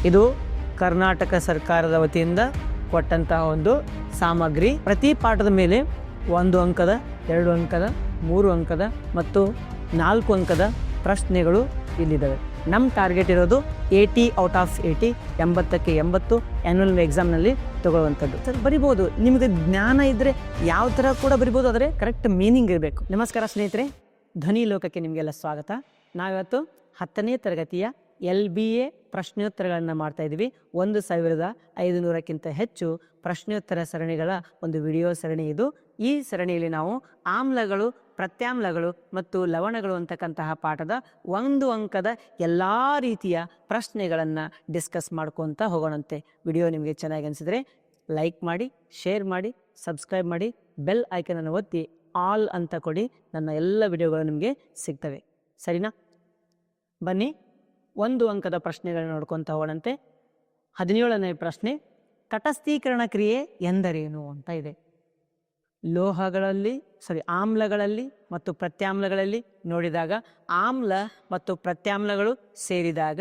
ಇದು ಕರ್ನಾಟಕ ಸರ್ಕಾರದ ವತಿಯಿಂದ ಕೊಟ್ಟಂತಹ ಒಂದು ಸಾಮಗ್ರಿ. ಪ್ರತಿ ಪಾಠದ ಮೇಲೆ 1 ಅಂಕದ, 2 ಅಂಕದ, 3 ಅಂಕದ ಮತ್ತು 4 ಅಂಕದ ಪ್ರಶ್ನೆಗಳು ಇಲ್ಲಿದ್ದಾವೆ. ನಮ್ಮ ಟಾರ್ಗೆಟ್ ಇರೋದು 80 ಔಟ್ ಆಫ್ 80, 80ಕ್ಕೆ 80 ಆ್ಯನ್ಯುವಲ್ ಎಕ್ಸಾಮ್ನಲ್ಲಿ ತಗೊಳ್ಳುವಂಥದ್ದು. ಸರ್ ಬರಿಬೋದು, ನಿಮಗೆ ಜ್ಞಾನ ಇದ್ದರೆ ಯಾವ ಥರ ಕೂಡ ಬರಿಬೋದು, ಆದರೆ ಕರೆಕ್ಟ್ ಮೀನಿಂಗ್ ಇರಬೇಕು. ನಮಸ್ಕಾರ ಸ್ನೇಹಿತರೆ, ಧ್ವನಿ ಲೋಕಕ್ಕೆ ನಿಮಗೆಲ್ಲ ಸ್ವಾಗತ. ನಾವಿವತ್ತು 10ನೇ ತರಗತಿಯ LBA ಪ್ರಶ್ನೋತ್ತರಗಳನ್ನು ಮಾಡ್ತಾ ಇದ್ದೀವಿ. 1500ಕ್ಕಿಂತ ಹೆಚ್ಚು ಪ್ರಶ್ನೋತ್ತರ ಸರಣಿಗಳ ಒಂದು ವಿಡಿಯೋ ಸರಣಿ ಇದು. ಈ ಸರಣಿಯಲ್ಲಿ ನಾವು ಆಮ್ಲಗಳು, ಪ್ರತ್ಯಾಮ್ಲಗಳು ಮತ್ತು ಲವಣಗಳು ಅಂತಕ್ಕಂತಹ ಪಾಠದ 1 ಅಂಕದ ಎಲ್ಲ ರೀತಿಯ ಪ್ರಶ್ನೆಗಳನ್ನು ಡಿಸ್ಕಸ್ ಮಾಡ್ಕೊತ ಹೋಗೋಣಂತೆ. ವಿಡಿಯೋ ನಿಮಗೆ ಚೆನ್ನಾಗಿ ಅನಿಸಿದರೆ ಲೈಕ್ ಮಾಡಿ, ಶೇರ್ ಮಾಡಿ, ಸಬ್ಸ್ಕ್ರೈಬ್ ಮಾಡಿ, ಬೆಲ್ ಐಕನನ್ನು ಒತ್ತಿ ಆಲ್ ಅಂತ ಕೊಡಿ. ನನ್ನ ಎಲ್ಲ ವಿಡಿಯೋಗಳು ನಿಮಗೆ ಸಿಗ್ತವೆ. ಸರಿನಾ? ಬನ್ನಿ 1 ಅಂಕದ ಪ್ರಶ್ನೆಗಳನ್ನ ನೋಡ್ಕೊತ ಹೋಗೋಣಂತೆ. 17ನೇ ಪ್ರಶ್ನೆ, ತಟಸ್ಥೀಕರಣ ಕ್ರಿಯೆ ಎಂದರೇನು ಅಂತ ಇದೆ. ಆಮ್ಲಗಳಲ್ಲಿ ಮತ್ತು ಪ್ರತ್ಯಾಮ್ಲಗಳಲ್ಲಿ ನೋಡಿದಾಗ ಆಮ್ಲ ಮತ್ತು ಪ್ರತ್ಯಾಮ್ಲಗಳು ಸೇರಿದಾಗ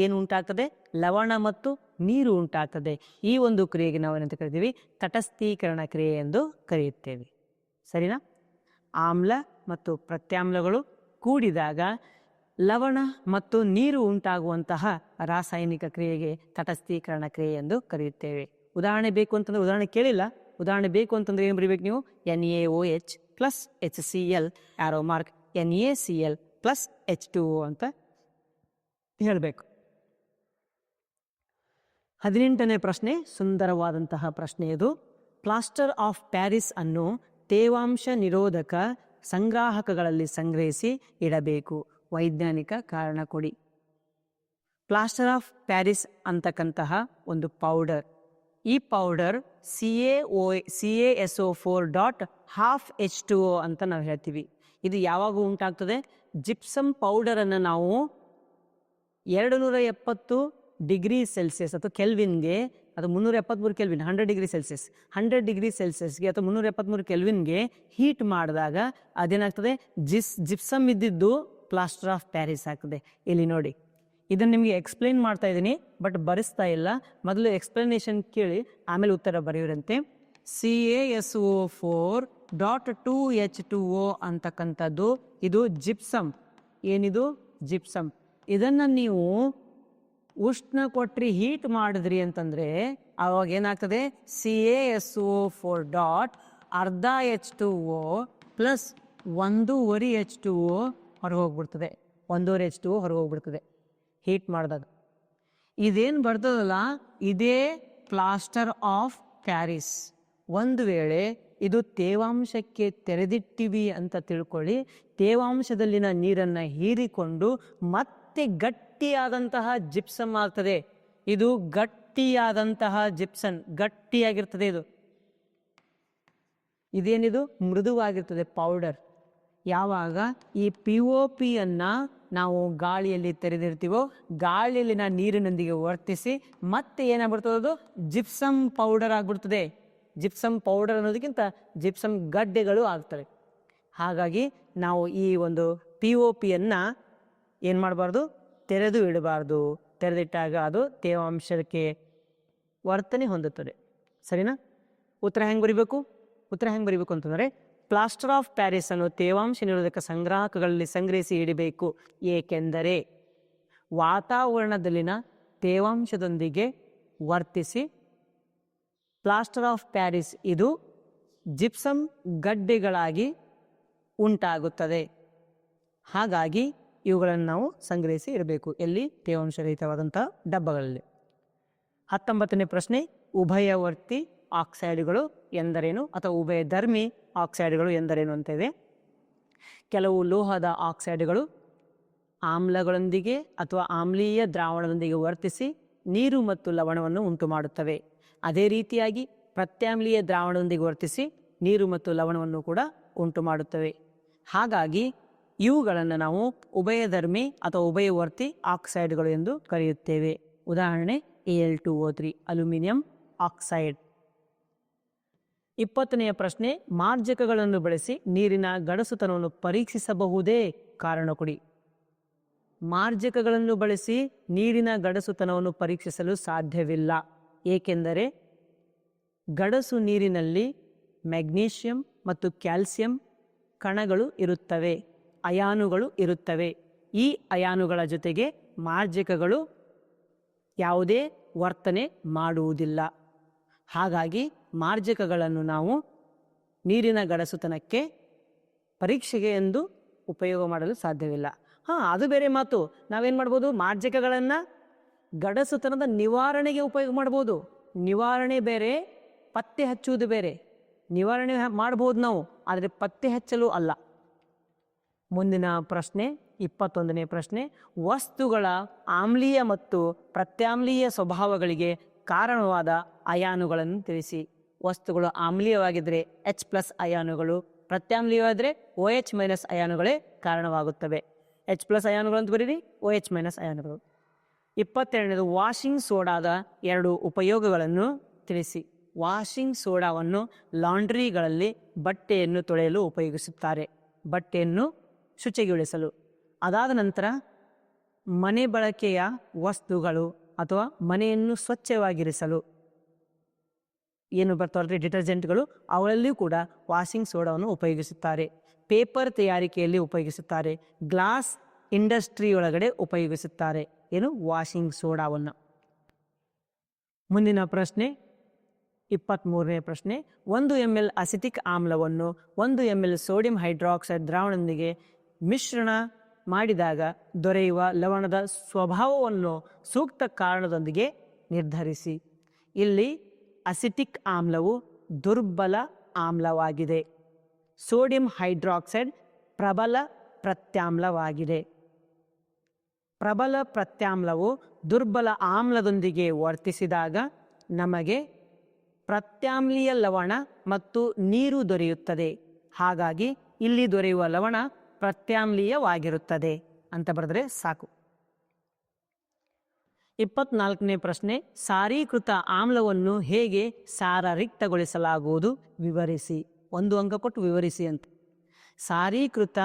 ಏನು ಉಂಟಾಗ್ತದೆ? ಲವಣ ಮತ್ತು ನೀರು ಉಂಟಾಗ್ತದೆ. ಈ ಒಂದು ಕ್ರಿಯೆಗೆ ನಾವು ಏನಂತ ಕರಿತೀವಿ? ತಟಸ್ಥೀಕರಣ ಕ್ರಿಯೆ ಎಂದು ಕರೆಯುತ್ತೇವೆ. ಸರಿನಾ? ಆಮ್ಲ ಮತ್ತು ಪ್ರತ್ಯಾಮ್ಲಗಳು ಕೂಡಿದಾಗ ಲವಣ ಮತ್ತು ನೀರು ಉಂಟಾಗುವಂತಹ ರಾಸಾಯನಿಕ ಕ್ರಿಯೆಗೆ ತಟಸ್ಥೀಕರಣ ಕ್ರಿಯೆ ಎಂದು ಕರೆಯುತ್ತೇವೆ. ಉದಾಹರಣೆ ಬೇಕು ಅಂತಂದರೆ, ಉದಾಹರಣೆ ಕೇಳಿಲ್ಲ, ಉದಾಹರಣೆ ಬೇಕು ಅಂತಂದರೆ ಏನು ಬರೀಬೇಕು ನೀವು? NaOH plus HCl arrow mark NaCl plus H2O ಅಂತ ಹೇಳಬೇಕು. 18ನೇ ಪ್ರಶ್ನೆ ಸುಂದರವಾದಂತಹ ಪ್ರಶ್ನೆ ಇದು. ಪ್ಲಾಸ್ಟರ್ ಆಫ್ ಪ್ಯಾರಿಸ್ ಅನ್ನು ತೇವಾಂಶ ನಿರೋಧಕ ಸಂಗ್ರಾಹಕಗಳಲ್ಲಿ ಸಂಗ್ರಹಿಸಿ ಇಡಬೇಕು. ವೈಜ್ಞಾನಿಕ ಕಾರಣ ಕೊಡಿ. ಪ್ಲಾಸ್ಟರ್ ಆಫ್ ಪ್ಯಾರಿಸ್ ಅಂತಕ್ಕಂತಹ ಒಂದು ಪೌಡರ್, ಈ ಪೌಡರ್ CaSO4.12H2O ಅಂತ ನಾವು ಹೇಳ್ತೀವಿ. ಇದು ಯಾವಾಗ ಉಂಟಾಗ್ತದೆ? ಜಿಪ್ಸಮ್ ಪೌಡರನ್ನು ನಾವು 270 ಡಿಗ್ರಿ ಸೆಲ್ಸಿಯಸ್ ಅಥವಾ ಕೆಲ್ವಿನ್ಗೆ, ಅದು 373 ಕೆಲ್ವಿನ್, 100 ಡಿಗ್ರಿ ಸೆಲ್ಸಿಯಸ್, 100 ಡಿಗ್ರಿ ಸೆಲ್ಸಿಯಸ್ಗೆ ಅಥವಾ 373 ಕೆಲ್ವಿನ್ಗೆ ಹೀಟ್ ಮಾಡಿದಾಗ ಅದೇನಾಗ್ತದೆ? ಜಿಪ್ಸಮ್ ಇದ್ದಿದ್ದು ಪ್ಲಾಸ್ಟರ್ ಆಫ್ ಪ್ಯಾರಿಸ್ ಆಗ್ತದೆ. ಇಲ್ಲಿ ನೋಡಿ, ಇದನ್ನು ನಿಮಗೆ ಎಕ್ಸ್ಪ್ಲೇನ್ ಮಾಡ್ತಾ ಇದ್ದೀನಿ, ಬಟ್ ಬರೆಸ್ತಾ ಇಲ್ಲ. ಮೊದಲು ಎಕ್ಸ್ಪ್ಲನೇಷನ್ ಕೇಳಿ ಆಮೇಲೆ ಉತ್ತರ ಬರೆಯೋರಂತೆ. CaSO4.2H2O ಅಂತಕ್ಕಂಥದ್ದು ಇದು ಜಿಪ್ಸಮ್. ಏನಿದು? ಜಿಪ್ಸಮ್. ಇದನ್ನು ನೀವು ಉಷ್ಣ ಕೊಟ್ರಿ, ಹೀಟ್ ಮಾಡಿದ್ರಿ ಅಂತಂದರೆ ಅವಾಗ ಏನಾಗ್ತದೆ? CaSO4.12H2O ಪ್ಲಸ್ 1.25 H2O ಹೊರಗೆ ಹೋಗ್ಬಿಡ್ತದೆ. 1.25 H2O ಹೊರಗೆ ಹೋಗ್ಬಿಡ್ತದೆ ಹೀಟ್ ಮಾಡಿದಾಗ. ಇದೇನು ಬರ್ತದಲ್ಲ, ಇದೇ ಪ್ಲಾಸ್ಟರ್ ಆಫ್ ಪ್ಯಾರಿಸ್. ಒಂದು ವೇಳೆ ಇದು ತೇವಾಂಶಕ್ಕೆ ತೆರೆದಿಟ್ಟಿವಿ ಅಂತ ತಿಳ್ಕೊಳ್ಳಿ, ತೇವಾಂಶದಲ್ಲಿನ ನೀರನ್ನು ಹೀರಿಕೊಂಡು ಮತ್ತೆ ಗಟ್ಟಿಯಾದಂತಹ ಜಿಪ್ಸಮ್ ಆಗ್ತದೆ. ಇದು ಗಟ್ಟಿಯಾದಂತಹ ಜಿಪ್ಸನ್, ಗಟ್ಟಿಯಾಗಿರ್ತದೆ. ಇದೇನಿದು? ಮೃದುವಾಗಿರ್ತದೆ ಪೌಡರ್. ಯಾವಾಗ ಈ POPಯನ್ನು ನಾವು ಗಾಳಿಯಲ್ಲಿ ತೆರೆದಿರ್ತೀವೋ, ಗಾಳಿಯಲ್ಲಿನ ನೀರಿನೊಂದಿಗೆ ವರ್ತಿಸಿ ಮತ್ತೆ ಏನಾಗ್ಬಿಡ್ತದೆ? ಅದು ಜಿಪ್ಸಮ್ ಪೌಡರ್ ಆಗಿಬಿಡ್ತದೆ. ಜಿಪ್ಸಮ್ ಪೌಡರ್ ಅನ್ನೋದಕ್ಕಿಂತ ಜಿಪ್ಸಮ್ ಗಡ್ಡೆಗಳು ಆಗ್ತವೆ. ಹಾಗಾಗಿ ನಾವು ಈ ಒಂದು POPಯನ್ನು ಏನು ಮಾಡಬಾರ್ದು? ತೆರೆದು ಇಡಬಾರ್ದು. ತೆರೆದಿಟ್ಟಾಗ ಅದು ತೇವಾಂಶಕ್ಕೆ ವರ್ತನೆ ಹೊಂದುತ್ತದೆ. ಸರಿನಾ? ಉತ್ತರ ಹೆಂಗೆ ಬರಿಬೇಕು ಅಂತಂದರೆ, ಪ್ಲಾಸ್ಟರ್ ಆಫ್ ಪ್ಯಾರಿಸ್ ಅನ್ನು ತೇವಾಂಶ ನಿರೋಧಕ ಸಂಗ್ರಾಹಕಗಳಲ್ಲಿ ಸಂಗ್ರಹಿಸಿ ಇಡಬೇಕು. ಏಕೆಂದರೆ ವಾತಾವರಣದಲ್ಲಿನ ತೇವಾಂಶದೊಂದಿಗೆ ವರ್ತಿಸಿ ಪ್ಲಾಸ್ಟರ್ ಆಫ್ ಪ್ಯಾರಿಸ್ ಇದು ಜಿಪ್ಸಮ್ ಗಡ್ಡೆಗಳಾಗಿ ಉಂಟಾಗುತ್ತದೆ. ಹಾಗಾಗಿ ಇವುಗಳನ್ನು ನಾವು ಸಂಗ್ರಹಿಸಿ ಇಡಬೇಕು. ಎಲ್ಲಿ? ತೇವಾಂಶರಹಿತವಾದಂಥ ಡಬ್ಬಗಳಲ್ಲಿ. 19ನೇ ಪ್ರಶ್ನೆ, ಉಭಯವರ್ತಿ ಆಕ್ಸೈಡ್ಗಳು ಎಂದರೇನು ಅಥವಾ ಉಭಯಧರ್ಮಿ ಆಕ್ಸೈಡ್ಗಳು ಎಂದರೇನು ಅಂತ ಇದೆ. ಕೆಲವು ಲೋಹದ ಆಕ್ಸೈಡ್ಗಳು ಆಮ್ಲಗಳೊಂದಿಗೆ ಅಥವಾ ಆಮ್ಲೀಯ ದ್ರಾವಣದೊಂದಿಗೆ ವರ್ತಿಸಿ ನೀರು ಮತ್ತು ಲವಣವನ್ನು ಉಂಟು ಮಾಡುತ್ತವೆ. ಅದೇ ರೀತಿಯಾಗಿ ಪ್ರತ್ಯಾಮ್ಲೀಯ ದ್ರಾವಣದೊಂದಿಗೆ ವರ್ತಿಸಿ ನೀರು ಮತ್ತು ಲವಣವನ್ನು ಕೂಡ ಉಂಟು ಮಾಡುತ್ತವೆ. ಹಾಗಾಗಿ ಇವುಗಳನ್ನು ನಾವು ಉಭಯಧರ್ಮಿ ಅಥವಾ ಉಭಯವರ್ತಿ ಆಕ್ಸೈಡ್ಗಳು ಎಂದು ಕರೆಯುತ್ತೇವೆ. ಉದಾಹರಣೆ Al2O3 ಅಲ್ಯೂಮಿನಿಯಂ ಆಕ್ಸೈಡ್. 20ನೆಯ ಪ್ರಶ್ನೆ, ಮಾರ್ಜಕಗಳನ್ನು ಬಳಸಿ ನೀರಿನ ಗಡಸುತನವನ್ನು ಪರೀಕ್ಷಿಸಬಹುದೇ? ಕಾರಣ ಕೊಡಿ. ಮಾರ್ಜಕಗಳನ್ನು ಬಳಸಿ ನೀರಿನ ಗಡಸುತನವನ್ನು ಪರೀಕ್ಷಿಸಲು ಸಾಧ್ಯವಿಲ್ಲ. ಏಕೆಂದರೆ ಗಡಸು ನೀರಿನಲ್ಲಿ ಮ್ಯಾಗ್ನೀಷಿಯಂ ಮತ್ತು ಕ್ಯಾಲ್ಸಿಯಂ ಕಣಗಳು ಇರುತ್ತವೆ, ಅಯಾನುಗಳು ಇರುತ್ತವೆ. ಈ ಅಯಾನುಗಳ ಜೊತೆಗೆ ಮಾರ್ಜಕಗಳು ಯಾವುದೇ ವರ್ತನೆ ಮಾಡುವುದಿಲ್ಲ. ಹಾಗಾಗಿ ಮಾರ್ಜಕಗಳನ್ನು ನಾವು ನೀರಿನ ಗಡಸುತನಕ್ಕೆ ಪರೀಕ್ಷೆಗೆ ಎಂದು ಉಪಯೋಗ ಮಾಡಲು ಸಾಧ್ಯವಿಲ್ಲ. ಅದು ಬೇರೆ ಮಾತು. ನಾವೇನು ಮಾಡ್ಬೋದು, ಮಾರ್ಜಕಗಳನ್ನು ಗಡಸುತನದ ನಿವಾರಣೆಗೆ ಉಪಯೋಗ ಮಾಡ್ಬೋದು. ನಿವಾರಣೆ ಬೇರೆ, ಪತ್ತೆ ಹಚ್ಚುವುದು ಬೇರೆ. ನಿವಾರಣೆ ಮಾಡ್ಬೋದು ನಾವು, ಆದರೆ ಪತ್ತೆ ಹಚ್ಚಲು ಅಲ್ಲ. ಮುಂದಿನ ಪ್ರಶ್ನೆ 21ನೇ ಪ್ರಶ್ನೆ, ವಸ್ತುಗಳ ಆಮ್ಲೀಯ ಮತ್ತು ಪ್ರತ್ಯಾಮ್ಲೀಯ ಸ್ವಭಾವಗಳಿಗೆ ಕಾರಣವಾದ ಅಯಾನುಗಳನ್ನು ತಿಳಿಸಿ. ವಸ್ತುಗಳು ಆಮ್ಲೀಯವಾಗಿದ್ದರೆ H+ ಅಯಾನುಗಳು, ಪ್ರತ್ಯಾಮ್ಲೀಯವಾದರೆ OH- ಅಯಾನುಗಳೇ ಕಾರಣವಾಗುತ್ತವೆ. H+ ಅಯಾನುಗಳು ಅಂತ ಬರೀರಿ, OH- ಅಯಾನುಗಳು. 22ನೇದು, ವಾಷಿಂಗ್ ಸೋಡಾದ 2 ಉಪಯೋಗಗಳನ್ನು ತಿಳಿಸಿ. ವಾಷಿಂಗ್ ಸೋಡಾವನ್ನು ಲಾಂಡ್ರಿಗಳಲ್ಲಿ ಬಟ್ಟೆಯನ್ನು ತೊಳೆಯಲು ಉಪಯೋಗಿಸುತ್ತಾರೆ, ಬಟ್ಟೆಯನ್ನು ಶುಚಿಗೊಳಿಸಲು. ಅದಾದ ನಂತರ ಮನೆ ಬಳಕೆಯ ವಸ್ತುಗಳು ಅಥವಾ ಮನೆಯನ್ನು ಸ್ವಚ್ಛವಾಗಿರಿಸಲು ಏನು ಬರ್ತಾವಲ್ರಿ ಡಿಟರ್ಜೆಂಟ್ಗಳು, ಅವುಗಳಲ್ಲಿಯೂ ಕೂಡ ವಾಷಿಂಗ್ ಸೋಡಾವನ್ನು ಉಪಯೋಗಿಸುತ್ತಾರೆ. ಪೇಪರ್ ತಯಾರಿಕೆಯಲ್ಲಿ ಉಪಯೋಗಿಸುತ್ತಾರೆ. ಗ್ಲಾಸ್ ಇಂಡಸ್ಟ್ರಿ ಒಳಗಡೆ ಉಪಯೋಗಿಸುತ್ತಾರೆ ಏನು, ವಾಷಿಂಗ್ ಸೋಡಾವನ್ನು. ಮುಂದಿನ ಪ್ರಶ್ನೆ 23ನೇ ಪ್ರಶ್ನೆ, 1 ml ಅಸಿಟಿಕ್ ಆಮ್ಲವನ್ನು 1 ml ಸೋಡಿಯಂ ಹೈಡ್ರಾಕ್ಸೈಡ್ ದ್ರಾವಣದೊಂದಿಗೆ ಮಿಶ್ರಣ ಮಾಡಿದಾಗ ದೊರೆಯುವ ಲವಣದ ಸ್ವಭಾವವನ್ನು ಸೂಕ್ತ ಕಾರಣದೊಂದಿಗೆ ನಿರ್ಧರಿಸಿ. ಇಲ್ಲಿ ಅಸಿಟಿಕ್ ಆಮ್ಲವು ದುರ್ಬಲ ಆಮ್ಲವಾಗಿದೆ, ಸೋಡಿಯಂ ಹೈಡ್ರಾಕ್ಸೈಡ್ ಪ್ರಬಲ ಪ್ರತ್ಯಾಮ್ಲವಾಗಿದೆ. ಪ್ರಬಲ ಪ್ರತ್ಯಾಮ್ಲವು ದುರ್ಬಲ ಆಮ್ಲದೊಂದಿಗೆ ವರ್ತಿಸಿದಾಗ ನಮಗೆ ಪ್ರತ್ಯಾಮ್ಲೀಯ ಲವಣ ಮತ್ತು ನೀರು ದೊರೆಯುತ್ತದೆ. ಹಾಗಾಗಿ ಇಲ್ಲಿ ದೊರೆಯುವ ಲವಣ ಪ್ರತ್ಯಾಮ್ಲೀಯವಾಗಿರುತ್ತದೆ ಅಂತ ಬರೆದರೆ ಸಾಕು. 24ನೇ ಪ್ರಶ್ನೆ, ಸಾರೀಕೃತ ಆಮ್ಲವನ್ನು ಹೇಗೆ ಸಾರರಿಕ್ತಗೊಳಿಸಲಾಗುವುದು ವಿವರಿಸಿ. 1 ಅಂಕ ಕೊಟ್ಟು ವಿವರಿಸಿ ಅಂತ. ಸಾರೀಕೃತ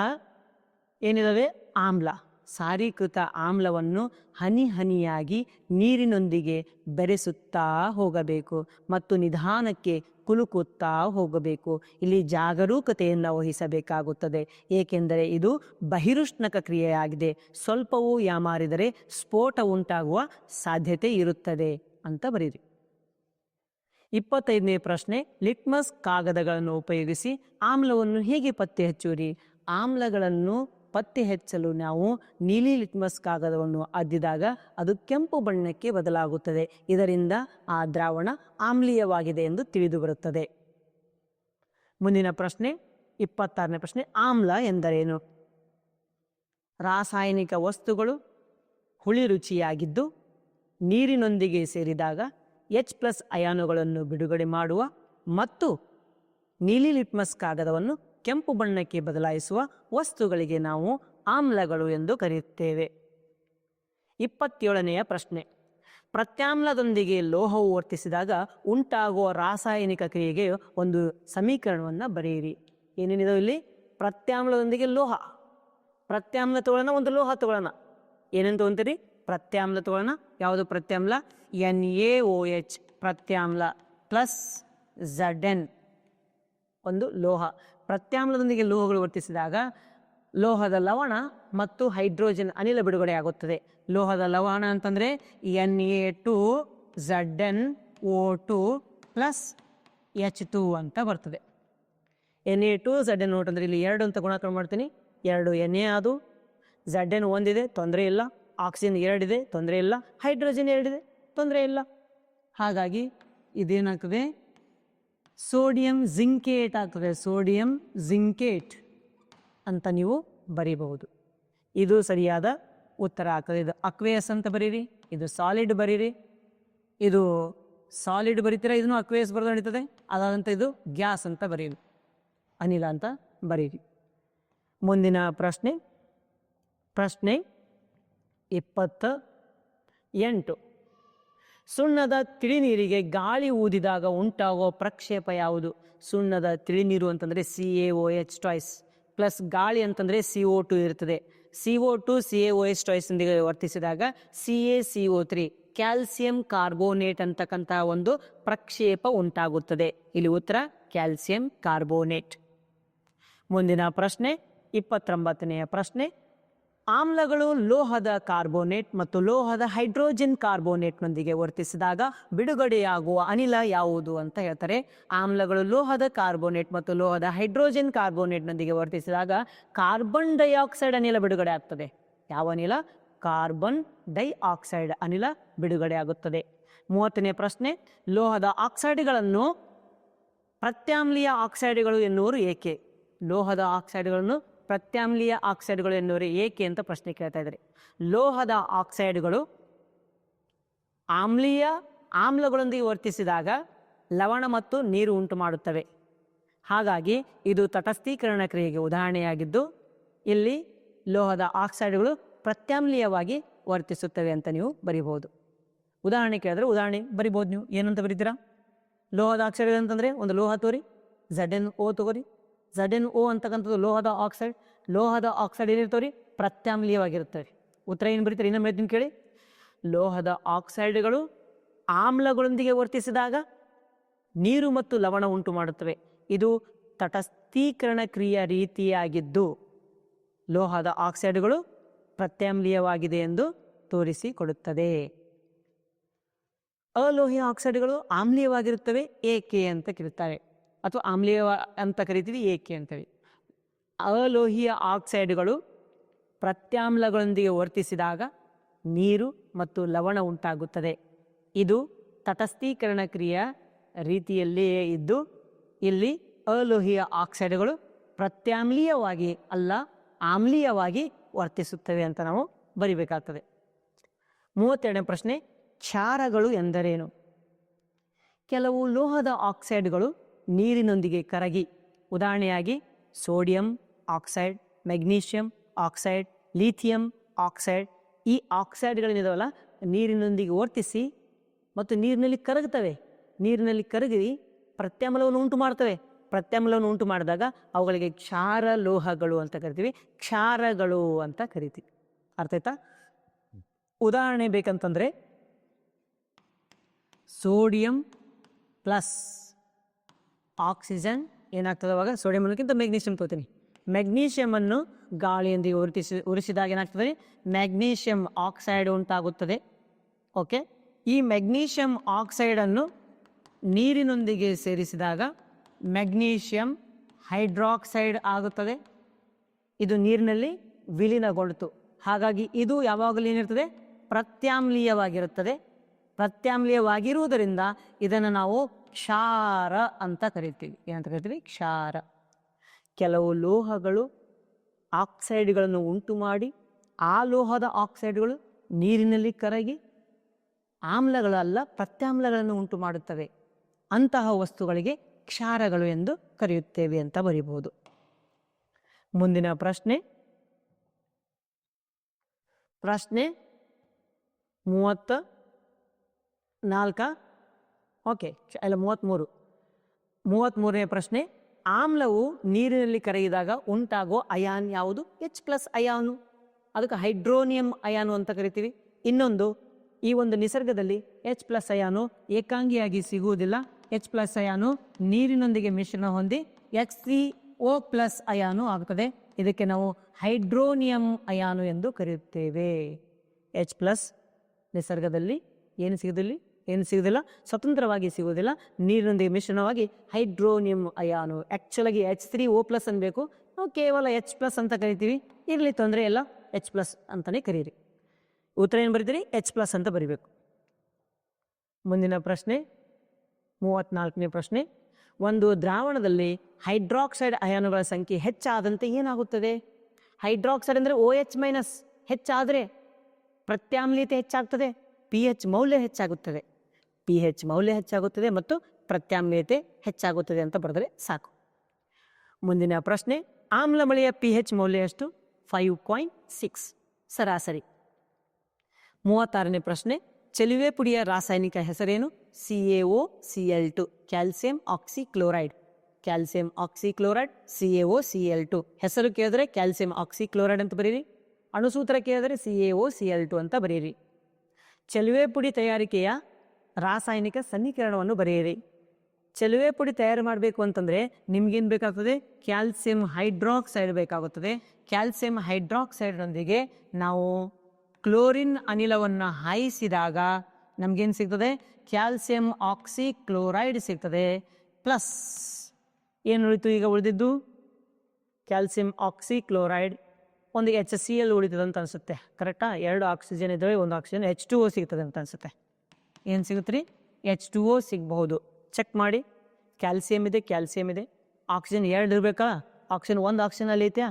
ಏನಿದಾವೆ ಆಮ್ಲ, ಸಾರೀಕೃತ ಆಮ್ಲವನ್ನು ಹನಿ ಹನಿಯಾಗಿ ನೀರಿನೊಂದಿಗೆ ಬೆರೆಸುತ್ತಾ ಹೋಗಬೇಕು ಮತ್ತು ನಿಧಾನಕ್ಕೆ ಕುಲುಕುತ್ತಾ ಹೋಗಬೇಕು. ಇಲ್ಲಿ ಜಾಗರೂಕತೆಯನ್ನು ವಹಿಸಬೇಕಾಗುತ್ತದೆ, ಏಕೆಂದರೆ ಇದು ಬಹಿರುಷ್ಣಕ ಕ್ರಿಯೆಯಾಗಿದೆ. ಸ್ವಲ್ಪವೂ ಯಾಮಾರಿದರೆ ಸ್ಫೋಟ ಉಂಟಾಗುವ ಸಾಧ್ಯತೆ ಇರುತ್ತದೆ ಅಂತ ಬರೀರಿ. 25ನೇ ಪ್ರಶ್ನೆ, ಲಿಟ್ಮಸ್ ಕಾಗದಗಳನ್ನು ಉಪಯೋಗಿಸಿ ಆಮ್ಲವನ್ನು ಹೇಗೆ ಪತ್ತೆ ಹಚ್ಚುವಿರಿ. ಆಮ್ಲಗಳನ್ನು ಪತ್ತೆ ಹಚ್ಚಲು ನಾವು ನೀಲಿ ಲಿಟ್ಮಸ್ ಕಾಗದವನ್ನು ಅದ್ದಿದಾಗ ಅದು ಕೆಂಪು ಬಣ್ಣಕ್ಕೆ ಬದಲಾಗುತ್ತದೆ. ಇದರಿಂದ ಆ ದ್ರಾವಣ ಆಮ್ಲೀಯವಾಗಿದೆ ಎಂದು ತಿಳಿದು ಬರುತ್ತದೆ. ಮುಂದಿನ ಪ್ರಶ್ನೆ 26ನೇ ಪ್ರಶ್ನೆ, ಆಮ್ಲ ಎಂದರೇನು. ರಾಸಾಯನಿಕ ವಸ್ತುಗಳು ಹುಳಿ ರುಚಿಯಾಗಿದ್ದು ನೀರಿನೊಂದಿಗೆ ಸೇರಿದಾಗ H+ ಅಯಾನುಗಳನ್ನು ಬಿಡುಗಡೆ ಮಾಡುವ ಮತ್ತು ನೀಲಿ ಲಿಟ್ಮಸ್ ಕಾಗದವನ್ನು ಕೆಂಪು ಬಣ್ಣಕ್ಕೆ ಬದಲಾಯಿಸುವ ವಸ್ತುಗಳಿಗೆ ನಾವು ಆಮ್ಲಗಳು ಎಂದು ಕರೆಯುತ್ತೇವೆ. 27ನೆಯ ಪ್ರಶ್ನೆ, ಪ್ರತ್ಯಾಮ್ಲದೊಂದಿಗೆ ಲೋಹವು ವರ್ತಿಸಿದಾಗ ಉಂಟಾಗುವ ರಾಸಾಯನಿಕ ಕ್ರಿಯೆಗೆ ಒಂದು ಸಮೀಕರಣವನ್ನು ಬರೆಯಿರಿ. ಏನೇನಿದೆ ಇಲ್ಲಿ, ಪ್ರತ್ಯಾಮ್ಲದೊಂದಿಗೆ ಲೋಹ, ಪ್ರತ್ಯಾಮ್ಲ ತಗೊಳ್ಳೋಣ, ಒಂದು ಲೋಹ ತಗೊಳ್ಳೋಣ. ಏನೇನು ತಗೊಂತೀರಿ, ಪ್ರತ್ಯಾಮ್ಲ ತಗೊಳ್ಳೋಣ. ಯಾವುದು ಪ್ರತ್ಯಾಮ್ಲ, NaOH ಪ್ರತ್ಯಾಮ್ಲ ಪ್ಲಸ್ Zn ಒಂದು ಲೋಹ. ಪ್ರತ್ಯಾಮ್ಲದೊಂದಿಗೆ ಲೋಹಗಳು ವರ್ತಿಸಿದಾಗ ಲೋಹದ ಲವಣ ಮತ್ತು ಹೈಡ್ರೋಜನ್ ಅನಿಲ ಬಿಡುಗಡೆ ಆಗುತ್ತದೆ. ಲೋಹದ ಲವಣ ಅಂತಂದರೆ Na2ZnO2 ಪ್ಲಸ್ H2 ಅಂತ ಬರ್ತದೆ. Na2ZnO2 ಅಂದರೆ ಇಲ್ಲಿ 2 ಅಂತ ಗುಣಾಕಾರ ಮಾಡ್ತೀನಿ. 2 Na ಅದು, Zn ಒಂದಿದೆ ತೊಂದರೆ ಇಲ್ಲ, ಆಕ್ಸಿಜನ್ 2 ಇದೆ ತೊಂದರೆ ಇಲ್ಲ, ಹೈಡ್ರೋಜನ್ 2 ಇದೆ ತೊಂದರೆ ಇಲ್ಲ. ಹಾಗಾಗಿ ಇದೇನಾಗ್ತದೆ, ಸೋಡಿಯಂ ಜಿಂಕೇಟ್ ಆಗ್ತದೆ. ಸೋಡಿಯಂ ಜಿಂಕೇಟ್ ಅಂತ ನೀವು ಬರೀಬಹುದು. ಇದು ಸರಿಯಾದ ಉತ್ತರ ಆಗ್ತದೆ. ಇದು ಅಕ್ವೇಯಸ್ ಅಂತ ಬರೀರಿ, ಇದು ಸಾಲಿಡ್ ಬರೀರಿ. ಇದು ಸಾಲಿಡ್ ಬರೀತೀರ, ಇದನ್ನು ಅಕ್ವೇಯಸ್ ಬರೆದು ನಡೀತದೆ. ಅದಾದಂಥ ಇದು ಗ್ಯಾಸ್ ಅಂತ ಬರೀರಿ, ಅನಿಲ ಅಂತ ಬರೀರಿ. ಮುಂದಿನ ಪ್ರಶ್ನೆ 28. ಸುಣ್ಣದ ತಿಳಿನೀರಿಗೆ ಗಾಳಿ ಊದಿದಾಗ ಉಂಟಾಗುವ ಪ್ರಕ್ಷೇಪ ಯಾವುದು. ಸುಣ್ಣದ ತಿಳಿನೀರು ಅಂತಂದರೆ CaOH ಟ್ವಾಯ್ಸ್ ಪ್ಲಸ್ ಗಾಳಿ ಅಂತಂದರೆ CO2 ಇರ್ತದೆ. CO2 CaOH ನೊಂದಿಗೆ ವರ್ತಿಸಿದಾಗ CaCO3 ಕ್ಯಾಲ್ಸಿಯಂ ಕಾರ್ಬೋನೇಟ್ ಅಂತಕ್ಕಂತಹ ಒಂದು ಪ್ರಕ್ಷೇಪ ಉಂಟಾಗುತ್ತದೆ. ಇಲ್ಲಿ ಉತ್ತರ ಕ್ಯಾಲ್ಸಿಯಂ ಕಾರ್ಬೋನೇಟ್. ಮುಂದಿನ ಪ್ರಶ್ನೆ 29ನೆಯ ಪ್ರಶ್ನೆ, ಆಮ್ಲಗಳು ಲೋಹದ ಕಾರ್ಬೋನೇಟ್ ಮತ್ತು ಲೋಹದ ಹೈಡ್ರೋಜನ್ ಕಾರ್ಬೋನೇಟ್ನೊಂದಿಗೆ ವರ್ತಿಸಿದಾಗ ಬಿಡುಗಡೆಯಾಗುವ ಅನಿಲ ಯಾವುದು ಅಂತ ಹೇಳ್ತಾರೆ. ಆಮ್ಲಗಳು ಲೋಹದ ಕಾರ್ಬೋನೇಟ್ ಮತ್ತು ಲೋಹದ ಹೈಡ್ರೋಜನ್ ಕಾರ್ಬೋನೇಟ್ನೊಂದಿಗೆ ವರ್ತಿಸಿದಾಗ ಕಾರ್ಬನ್ ಡೈಆಕ್ಸೈಡ್ ಅನಿಲ ಬಿಡುಗಡೆ ಆಗ್ತದೆ. ಯಾವ ಅನಿಲ? ಕಾರ್ಬನ್ ಡೈಆಕ್ಸೈಡ್ ಅನಿಲ ಬಿಡುಗಡೆ ಆಗುತ್ತದೆ. 30ನೇ ಪ್ರಶ್ನೆ, ಲೋಹದ ಆಕ್ಸೈಡ್ಗಳನ್ನು ಪ್ರತ್ಯಾಮ್ಲೀಯ ಆಕ್ಸೈಡ್ಗಳು ಎನ್ನುವರು ಏಕೆ? ಲೋಹದ ಆಕ್ಸೈಡ್ಗಳನ್ನು ಪ್ರತ್ಯಾಮ್ಲೀಯ ಆಕ್ಸೈಡ್ಗಳು ಎನ್ನುವರು ಏಕೆ ಅಂತ ಪ್ರಶ್ನೆ ಕೇಳ್ತಾ ಇದ್ದಾರೆ. ಲೋಹದ ಆಕ್ಸೈಡ್ಗಳು ಆಮ್ಲಗಳೊಂದಿಗೆ ವರ್ತಿಸಿದಾಗ ಲವಣ ಮತ್ತು ನೀರು ಉಂಟು ಮಾಡುತ್ತವೆ. ಹಾಗಾಗಿ ಇದು ತಟಸ್ಥೀಕರಣ ಕ್ರಿಯೆಗೆ ಉದಾಹರಣೆಯಾಗಿದ್ದು, ಇಲ್ಲಿ ಲೋಹದ ಆಕ್ಸೈಡ್ಗಳು ಪ್ರತ್ಯಾಮ್ಲೀಯವಾಗಿ ವರ್ತಿಸುತ್ತವೆ ಅಂತ ನೀವು ಬರಿಬಹುದು. ಉದಾಹರಣೆ ಕೇಳಿದ್ರೆ ಉದಾಹರಣೆ ಬರಿಬೋದು. ನೀವು ಏನಂತ ಬರೀತೀರಾ? ಲೋಹದ ಆಕ್ಸೈಡ್ ಅಂತಂದರೆ ಒಂದು ಲೋಹ ತೋರಿ, ZnO ತಗೋರಿ. ZnO ಅಂತಕ್ಕಂಥದ್ದು ಲೋಹದ ಆಕ್ಸೈಡ್. ಲೋಹದ ಆಕ್ಸೈಡ್ ಏನಿರ್ತವ್ರಿ? ಪ್ರತ್ಯಾಮ್ಲೀಯವಾಗಿರುತ್ತವೆ. ಉತ್ತರ ಏನು ಬರೀತಾರೆ? ಇನ್ನೊಮ್ಮೆ ಹೇಳ್ತೀನಿ ಕೇಳಿ. ಲೋಹದ ಆಕ್ಸೈಡ್ಗಳು ಆಮ್ಲಗಳೊಂದಿಗೆ ವರ್ತಿಸಿದಾಗ ನೀರು ಮತ್ತು ಲವಣ ಉಂಟು ಮಾಡುತ್ತವೆ. ಇದು ತಟಸ್ಥೀಕರಣ ಕ್ರಿಯೆ ರೀತಿಯಾಗಿದ್ದು ಲೋಹದ ಆಕ್ಸೈಡ್ಗಳು ಪ್ರತ್ಯಾಮ್ಲೀಯವಾಗಿದೆ ಎಂದು ತೋರಿಸಿಕೊಡುತ್ತದೆ. ಅಲೋಹೀಯ ಆಕ್ಸೈಡ್ಗಳು ಆಮ್ಲೀಯವಾಗಿರುತ್ತವೆ ಏಕೆ ಅಂತ ಕೇಳ್ತಾರೆ, ಅಥವಾ ಆಮ್ಲೀಯ ಅಂತ ಕರಿತೀವಿ ಏಕೆ ಅಂತೇಳಿ. ಅಲೋಹೀಯ ಆಕ್ಸೈಡ್ಗಳು ಪ್ರತ್ಯಾಮ್ಲಗಳೊಂದಿಗೆ ವರ್ತಿಸಿದಾಗ ನೀರು ಮತ್ತು ಲವಣ ಉಂಟಾಗುತ್ತದೆ. ಇದು ತಟಸ್ಥೀಕರಣ ಕ್ರಿಯೆಯ ರೀತಿಯಲ್ಲಿಯೇ ಇದ್ದು ಇಲ್ಲಿ ಅಲೋಹೀಯ ಆಕ್ಸೈಡ್ಗಳು ಪ್ರತ್ಯಾಮ್ಲೀಯವಾಗಿ ಅಲ್ಲ ಆಮ್ಲೀಯವಾಗಿ ವರ್ತಿಸುತ್ತವೆ ಅಂತ ನಾವು ಬರಿಬೇಕಾಗ್ತದೆ. 32ನೇ ಪ್ರಶ್ನೆ, ಕ್ಷಾರಗಳು ಎಂದರೇನು? ಕೆಲವು ಲೋಹದ ಆಕ್ಸೈಡ್ಗಳು ನೀರಿನೊಂದಿಗೆ ಕರಗಿ, ಉದಾಹರಣೆಯಾಗಿ sodium oxide, magnesium oxide, lithium oxide, ಈ ಆಕ್ಸೈಡ್ಗಳೇನಿದಾವಲ್ಲ ನೀರಿನೊಂದಿಗೆ ವರ್ತಿಸಿ ಮತ್ತು ನೀರಿನಲ್ಲಿ ಕರಗುತ್ತವೆ. ನೀರಿನಲ್ಲಿ ಕರಗಿ ಪ್ರತ್ಯಾಮ್ಲವನ್ನು ಉಂಟು ಮಾಡ್ತವೆ. ಪ್ರತ್ಯಾಮ್ಲವನ್ನು ಉಂಟು ಮಾಡಿದಾಗ ಅವುಗಳಿಗೆ ಕ್ಷಾರ ಲೋಹಗಳು ಅಂತ ಕರಿತೀವಿ, ಕ್ಷಾರಗಳು ಅಂತ ಕರಿತೀವಿ. ಅರ್ಥ ಆಯ್ತಾ? ಉದಾಹರಣೆ ಬೇಕಂತಂದರೆ ಸೋಡಿಯಂ ಪ್ಲಸ್ ಆಕ್ಸಿಜನ್ ಏನಾಗ್ತದೆ ಅವಾಗ? ಸೋಡಿಯಂ ಅನ್ನೋಕ್ಕಿಂತ ಮೆಗ್ನೀಷಿಯಂ ತಗೋತೀನಿ. ಮೆಗ್ನೀಷಿಯಮನ್ನು ಗಾಳಿಯೊಂದಿಗೆ ಉರಿಸಿದಾಗ ಏನಾಗ್ತದೆ? ಮ್ಯಾಗ್ನೀಷಿಯಂ ಆಕ್ಸೈಡ್ ಉಂಟಾಗುತ್ತದೆ. ಓಕೆ, ಈ ಮೆಗ್ನೀಷಿಯಂ ಆಕ್ಸೈಡನ್ನು ನೀರಿನೊಂದಿಗೆ ಸೇರಿಸಿದಾಗ ಮೆಗ್ನೀಷಿಯಂ ಹೈಡ್ರಾಕ್ಸೈಡ್ ಆಗುತ್ತದೆ. ಇದು ನೀರಿನಲ್ಲಿ ವಿಲೀನಗೊಳ್ತು. ಹಾಗಾಗಿ ಇದು ಯಾವಾಗಲೂ ಏನಿರ್ತದೆ? ಪ್ರತ್ಯಾಮ್ಲೀಯವಾಗಿರುತ್ತದೆ. ಪ್ರತ್ಯಾಮ್ಲೀಯವಾಗಿರುವುದರಿಂದ ಇದನ್ನು ನಾವು ಕ್ಷಾರ ಅಂತ ಕರಿತೀವಿ. ಏನಂತ ಕರಿತೀವಿ? ಕ್ಷಾರ. ಕೆಲವು ಲೋಹಗಳು ಆಕ್ಸೈಡ್ಗಳನ್ನು ಉಂಟು ಮಾಡಿ ಆ ಲೋಹದ ಆಕ್ಸೈಡ್ಗಳು ನೀರಿನಲ್ಲಿ ಕರಗಿ ಆಮ್ಲಗಳಲ್ಲ ಪ್ರತ್ಯಾಮ್ಲಗಳನ್ನು ಉಂಟು ಮಾಡುತ್ತವೆ. ಅಂತಹ ವಸ್ತುಗಳಿಗೆ ಕ್ಷಾರಗಳು ಎಂದು ಕರೆಯುತ್ತೇವೆ ಅಂತ ಬರೀಬಹುದು. ಮುಂದಿನ ಪ್ರಶ್ನೆ 34. ಓಕೆ, ಅಲ್ಲ 33. 33ನೇ ಪ್ರಶ್ನೆ, ಆಮ್ಲವು ನೀರಿನಲ್ಲಿ ಕರಗಿದಾಗ ಉಂಟಾಗೋ ಅಯಾನ್ ಯಾವುದು? H+ ಅಯಾನು. ಅದಕ್ಕೆ ಹೈಡ್ರೋನಿಯಂ ಅಯಾನು ಅಂತ ಕರಿತೀವಿ. ಇನ್ನೊಂದು, ಈ ಒಂದು ನಿಸರ್ಗದಲ್ಲಿ H+ ಅಯಾನು ಏಕಾಂಗಿಯಾಗಿ ಸಿಗುವುದಿಲ್ಲ. H+ ಅಯಾನು ನೀರಿನೊಂದಿಗೆ ಮಿಶ್ರಣ ಹೊಂದಿ HCO+ ಅಯಾನು ಆಗುತ್ತದೆ. ಇದಕ್ಕೆ ನಾವು ಹೈಡ್ರೋನಿಯಂ ಅಯಾನು ಎಂದು ಕರೆಯುತ್ತೇವೆ. H+ ನಿಸರ್ಗದಲ್ಲಿ ಏನು ಸಿಗುವುದಿಲ್ಲ, ಸ್ವತಂತ್ರವಾಗಿ ಸಿಗುವುದಿಲ್ಲ, ನೀರಿನೊಂದಿಗೆ ಮಿಶ್ರಣವಾಗಿ ಹೈಡ್ರೋನಿಯಂ ಅಯಾನು. ಆ್ಯಕ್ಚುಲಾಗಿ H3O+ ಅನ್ಬೇಕು, ನಾವು ಕೇವಲ H+ ಅಂತ ಕರಿತೀವಿ. ಇರಲಿ, ತೊಂದರೆ ಇಲ್ಲ, H+ ಅಂತಲೇ ಕರೀರಿ. ಉತ್ತರ ಏನು ಬರೀತೀರಿ? H+ ಅಂತ ಬರಿಬೇಕು. ಮುಂದಿನ ಪ್ರಶ್ನೆ 34ನೇ ಪ್ರಶ್ನೆ, ಒಂದು ದ್ರಾವಣದಲ್ಲಿ ಹೈಡ್ರಾಕ್ಸೈಡ್ ಅಯಾನುಗಳ ಸಂಖ್ಯೆ ಹೆಚ್ಚಾದಂತೆ ಏನಾಗುತ್ತದೆ? ಹೈಡ್ರಾಕ್ಸೈಡ್ ಅಂದರೆ OH- ಹೆಚ್ಚಾದರೆ ಪ್ರತ್ಯಾಮ್ಲೀಯತೆ ಹೆಚ್ಚಾಗ್ತದೆ, pH ಮೌಲ್ಯ ಹೆಚ್ಚಾಗುತ್ತದೆ. pH ಮೌಲ್ಯ ಹೆಚ್ಚಾಗುತ್ತದೆ ಮತ್ತು ಪ್ರತ್ಯಾಮ್ಲೀಯತೆ ಹೆಚ್ಚಾಗುತ್ತದೆ ಅಂತ ಬರೆದರೆ ಸಾಕು. ಮುಂದಿನ ಪ್ರಶ್ನೆ, ಆಮ್ಲಮಳೆಯ pH ಮೌಲ್ಯ ಎಷ್ಟು? 5.6 ಸರಾಸರಿ. 36ನೇ ಪ್ರಶ್ನೆ, ಚೆಲುವೆ ಪುಡಿಯ ರಾಸಾಯನಿಕ ಹೆಸರೇನು? CaOCl2 calcium oxychloride. Calcium oxychloride CaOCl2. ಹೆಸರು ಕೇಳಿದ್ರೆ ಕ್ಯಾಲ್ಸಿಯಂ ಆಕ್ಸಿಕ್ಲೋರೈಡ್ ಅಂತ ಬರೀರಿ. ಅಣುಸೂತ್ರ ಕೇಳಿದರೆ CaOCl2 ಅಂತ ಬರೆಯಿರಿ. ಚೆಲುವೆ ಪುಡಿ ತಯಾರಿಕೆಯ ರಾಸಾಯನಿಕ ಸಮೀಕರಣವನ್ನು ಬರೆಯಿರಿ. ಚೆಲುವೆ ಪುಡಿ ತಯಾರು ಮಾಡಬೇಕು ಅಂತಂದರೆ ನಿಮ್ಗೇನು ಬೇಕಾಗ್ತದೆ? ಕ್ಯಾಲ್ಸಿಯಂ ಹೈಡ್ರಾಕ್ಸೈಡ್ ಬೇಕಾಗುತ್ತದೆ. ಕ್ಯಾಲ್ಸಿಯಂ ಹೈಡ್ರಾಕ್ಸೈಡ್ನೊಂದಿಗೆ ನಾವು ಕ್ಲೋರಿನ್ ಅನಿಲವನ್ನು ಹಾಯಿಸಿದಾಗ ನಮಗೇನು ಸಿಗ್ತದೆ? ಕ್ಯಾಲ್ಸಿಯಂ ಆಕ್ಸಿಕ್ಲೋರೈಡ್ ಸಿಗ್ತದೆ. ಪ್ಲಸ್ ಏನು ಉಳಿತು ಈಗ ಉಳಿದಿದ್ದು? ಕ್ಯಾಲ್ಸಿಯಂ ಆಕ್ಸಿಕ್ಲೋರೈಡ್, ಒಂದು HCl ಉಳಿತದೆ ಅಂತ ಅನಿಸುತ್ತೆ. ಕರೆಕ್ಟಾ? 2 ಆಕ್ಸಿಜನ್ ಇದ್ದರೆ 1 ಆಕ್ಸಿಜನ್ H2O ಸಿಗ್ತದೆ ಅಂತ ಅನಿಸುತ್ತೆ. ಏನು ಸಿಗುತ್ತೆ ರೀ? H2O ಸಿಗಬಹುದು. ಚೆಕ್ ಮಾಡಿ. ಕ್ಯಾಲ್ಸಿಯಂ ಇದೆ, ಆಕ್ಸಿಜನ್ 2 ಇರಬೇಕಾ? ಆಕ್ಸಿಜನ್ 1 ಆಕ್ಸಿಜನ್ ಅಲ್ಲಿ ಐತೆ,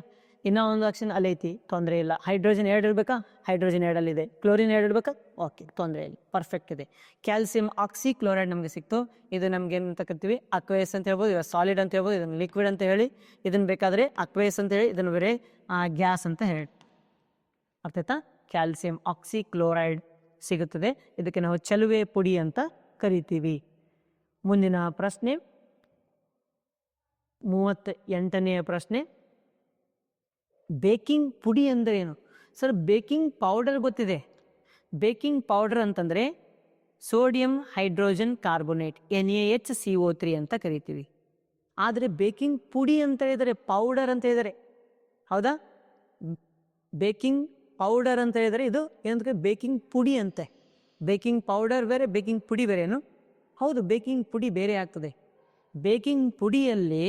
ಇನ್ನೂ 1 ಆಕ್ಸಿಜನ್ ಅಲ್ಲಿ ಐತಿ, ತೊಂದರೆ ಇಲ್ಲ. ಹೈಡ್ರೋಜನ್ 2 ಇರಬೇಕಾ? ಹೈಡ್ರೋಜನ್ 2 ಅಲ್ಲಿದೆ. ಕ್ಲೋರಿನ್ 2 ಇರಬೇಕಾ? ಓಕೆ, ತೊಂದರೆ ಇಲ್ಲ, ಪರ್ಫೆಕ್ಟ್ ಇದೆ. ಕ್ಯಾಲ್ಸಿಯಂ ಆಕ್ಸಿಕ್ಲೋರೈಡ್ ನಮಗೆ ಸಿಕ್ತು. ಇದು ನಮ್ಗೆ ಏನಂತ ಕರಿತೀವಿ? ಅಕ್ವೇಸ್ ಅಂತ ಹೇಳ್ಬೋದು, ಸಾಲಿಡ್ ಅಂತ ಹೇಳ್ಬೋದು, ಇದನ್ನು ಲಿಕ್ವಿಡ್ ಅಂತ ಹೇಳಿ, ಇದನ್ನು ಬೇಕಾದರೆ ಅಕ್ವೇಸ್ ಅಂತ ಹೇಳಿ, ಇದನ್ನು ಬೇರೆ ಗ್ಯಾಸ್ ಅಂತ ಹೇಳಿ. ಅರ್ಥ ಆಯ್ತಾ? ಕ್ಯಾಲ್ಸಿಯಂ ಆಕ್ಸಿಕ್ಲೋರೈಡ್ ಸಿಗುತ್ತದೆ. ಇದಕ್ಕೆ ನಾವು ಚೆಲುವೆ ಪುಡಿ ಅಂತ ಕರಿತೀವಿ. ಮುಂದಿನ ಪ್ರಶ್ನೆ 38ನೆಯ ಪ್ರಶ್ನೆ, ಬೇಕಿಂಗ್ ಪುಡಿ ಅಂದರೆ ಏನು? ಸರ್, ಬೇಕಿಂಗ್ ಪೌಡರ್ ಗೊತ್ತಿದೆ. ಬೇಕಿಂಗ್ ಪೌಡರ್ ಅಂತಂದರೆ ಸೋಡಿಯಂ ಹೈಡ್ರೋಜನ್ ಕಾರ್ಬೋನೇಟ್ NaHCO3 ಅಂತ ಕರಿತೀವಿ. ಆದರೆ ಬೇಕಿಂಗ್ ಪುಡಿ ಅಂತ ಹೇಳಿದರೆ, ಪೌಡರ್ ಅಂತ ಹೇಳಿದರೆ, ಹೌದಾ? ಬೇಕಿಂಗ್ ಪೌಡರ್ ಅಂತ ಹೇಳಿದರೆ ಇದು ಏನಂತ? ಬೇಕಿಂಗ್ ಪುಡಿ ಅಂತೆ. ಬೇಕಿಂಗ್ ಪೌಡರ್ ಬೇರೆ, ಬೇಕಿಂಗ್ ಪುಡಿ ಬೇರೆ ಏನು? ಹೌದು, ಬೇಕಿಂಗ್ ಪುಡಿ ಬೇರೆ ಆಗ್ತದೆ. ಬೇಕಿಂಗ್ ಪುಡಿಯಲ್ಲಿ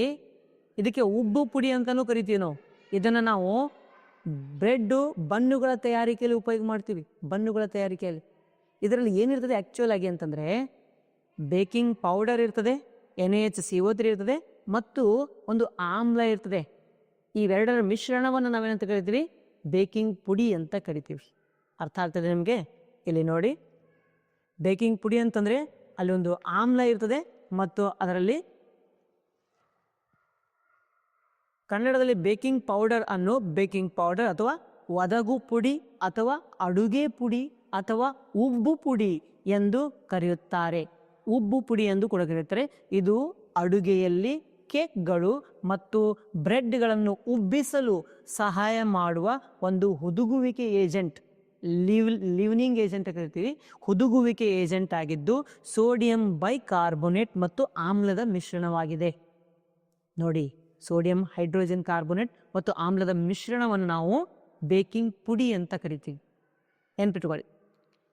ಇದಕ್ಕೆ ಉಬ್ಬು ಪುಡಿ ಅಂತಲೂ ಕರಿತೀವಿ ನಾವು. ಇದನ್ನು ನಾವು ಬ್ರೆಡ್ಡು ಬನ್ನುಗಳ ತಯಾರಿಕೆಯಲ್ಲಿ ಉಪಯೋಗ ಮಾಡ್ತೀವಿ. ಬನ್ನುಗಳ ತಯಾರಿಕೆಯಲ್ಲಿ ಇದರಲ್ಲಿ ಏನಿರ್ತದೆ ಆ್ಯಕ್ಚುಯಲ್ ಆಗಿ ಅಂತಂದರೆ, ಬೇಕಿಂಗ್ ಪೌಡರ್ ಇರ್ತದೆ, NaHCO3 ಇರ್ತದೆ, ಮತ್ತು ಒಂದು ಆಮ್ಲ ಇರ್ತದೆ. ಇವೆರಡರ ಮಿಶ್ರಣವನ್ನು ನಾವೇನಂತ ಕರಿತೀವಿ? ಬೇಕಿಂಗ್ ಪುಡಿ ಅಂತ ಕರಿತೀವಿ. ಅರ್ಥ ಆಗ್ತದೆ ನಿಮಗೆ? ಇಲ್ಲಿ ನೋಡಿ, ಬೇಕಿಂಗ್ ಪುಡಿ ಅಂತಂದರೆ ಅಲ್ಲಿ ಒಂದು ಆಮ್ಲ ಇರ್ತದೆ ಮತ್ತು ಅದರಲ್ಲಿ ಕನ್ನಡದಲ್ಲಿ ಬೇಕಿಂಗ್ ಪೌಡರ್ ಅನ್ನು ಬೇಕಿಂಗ್ ಪೌಡರ್ ಅಥವಾ ಒದಗು ಪುಡಿ ಅಥವಾ ಅಡುಗೆ ಪುಡಿ ಅಥವಾ ಉಬ್ಬು ಪುಡಿ ಎಂದು ಕರೆಯುತ್ತಾರೆ. ಉಬ್ಬು ಪುಡಿ ಎಂದು ಕೂಡ ಕರೆಯುತ್ತಾರೆ. ಇದು ಅಡುಗೆಯಲ್ಲಿ ಕೇಕ್ಗಳು ಮತ್ತು ಬ್ರೆಡ್ಗಳನ್ನು ಉಬ್ಬಿಸಲು ಸಹಾಯ ಮಾಡುವ ಒಂದು ಹುದುಗುವಿಕೆ ಏಜೆಂಟ್, ಲಿವ್ನಿಂಗ್ ಏಜೆಂಟ್ ಕರಿತೀವಿ. ಹುದುಗುವಿಕೆ ಏಜೆಂಟ್ ಆಗಿದ್ದು ಸೋಡಿಯಂ ಬೈಕಾರ್ಬೋನೇಟ್ ಮತ್ತು ಆಮ್ಲದ ಮಿಶ್ರಣವಾಗಿದೆ. ನೋಡಿ, ಸೋಡಿಯಂ ಹೈಡ್ರೋಜನ್ ಕಾರ್ಬೋನೇಟ್ ಮತ್ತು ಆಮ್ಲದ ಮಿಶ್ರಣವನ್ನು ನಾವು ಬೇಕಿಂಗ್ ಪುಡಿ ಅಂತ ಕರಿತೀವಿ. ನೆನ್ಪಿಟ್ಕೊಳ್ಳಿ,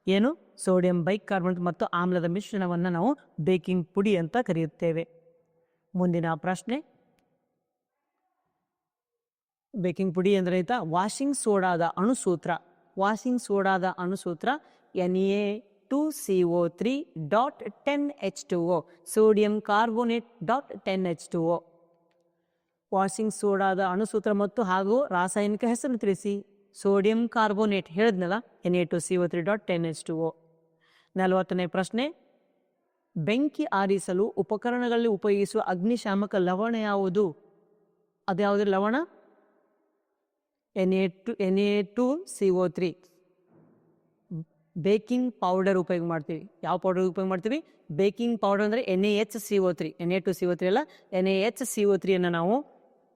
ಏನು? ಸೋಡಿಯಂ ಬೈಕಾರ್ಬೋನೇಟ್ ಮತ್ತು ಆಮ್ಲದ ಮಿಶ್ರಣವನ್ನು ನಾವು ಬೇಕಿಂಗ್ ಪುಡಿ ಅಂತ ಕರೆಯುತ್ತೇವೆ. ಮುಂದಿನ ಪ್ರಶ್ನೆ, ಬೇಕಿಂಗ್ ಪುಡಿ ಅಂದರೆ ಆಯ್ತಾ? ವಾಷಿಂಗ್ ಸೋಡಾದ ಅಣುಸೂತ್ರ. ವಾಷಿಂಗ್ ಸೋಡಾದ ಅಣುಸೂತ್ರ Na2CO3.10H2O, sodium carbonate .10H2O. Washing ಸೋಡಾದ ಅಣುಸೂತ್ರ ಮತ್ತು ಹಾಗೂ ರಾಸಾಯನಿಕ ಹೆಸರು ತಿಳಿಸಿ. ಸೋಡಿಯಂ ಕಾರ್ಬೋನೇಟ್ ಹೇಳಿದ್ನಲ್ಲ, Na2CO3.10H2O. 40ನೇ ಪ್ರಶ್ನೆ, ಬೆಂಕಿ ಆರಿಸಲು ಉಪಕರಣಗಳಲ್ಲಿ ಉಪಯೋಗಿಸುವ ಅಗ್ನಿಶಾಮಕ ಲವಣ ಯಾವುದು? ಅದು ಯಾವುದು ಲವಣ? Na2CO3. ಬೇಕಿಂಗ್ ಪೌಡರ್ ಉಪಯೋಗ ಮಾಡ್ತೀವಿ. ಯಾವ ಪೌಡರ್ ಉಪಯೋಗ ಮಾಡ್ತೀವಿ? ಬೇಕಿಂಗ್ ಪೌಡರ್ ಅಂದರೆ NaHCO3. Na2CO3 ಅಲ್ಲ, NaHCO3ಯನ್ನು ನಾವು